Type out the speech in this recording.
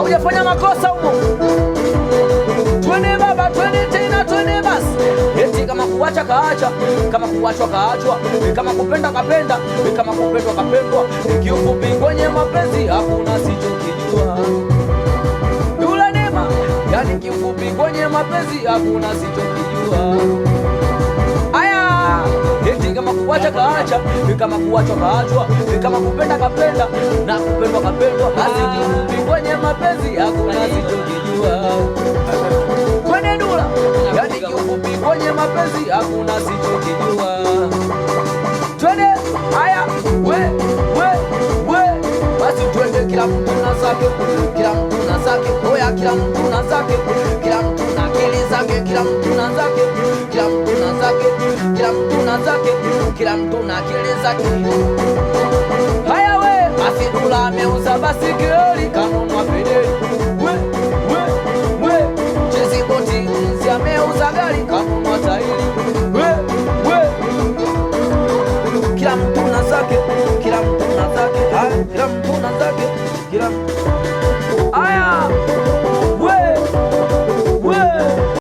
haujafanya makosa huko. Twende baba, twende tena, twende basi. Eti kama kuacha kaacha, kama kuachwa kaachwa, kama kupenda kapenda, kama kupendwa kapendwa. Kiufupi kwenye mapenzi hakuna sichokijua. Dula Neema, yani kiufupi kwenye mapenzi hakuna sichokijua. Aya, eti kama kuacha kaacha, kama kuachwa kaachwa, kama kupenda kapenda na kupendwa kapendwa. Basi kiufupi kwenye mapenzi hakuna sichokijua. Kwenye Dula, yani kiufupi kwenye mapenzi hakuna sichokijua. Twende, aya, we, basi twende kila mtu na zake, kila mtu na zake, oya kila mtu na zake, kila mtu na akili zake, kila mtu na zake, kila mtu na zake, kila mtu na zake, kila mtu na akili zake. Haya we, basi Dula ameuza basi kioli kanunua pedeli. Chezi boti mzi ameuza gari kanunua tairi. Kila mtu na zake, kila mtu na zake, kila mtu na zake, kila mtu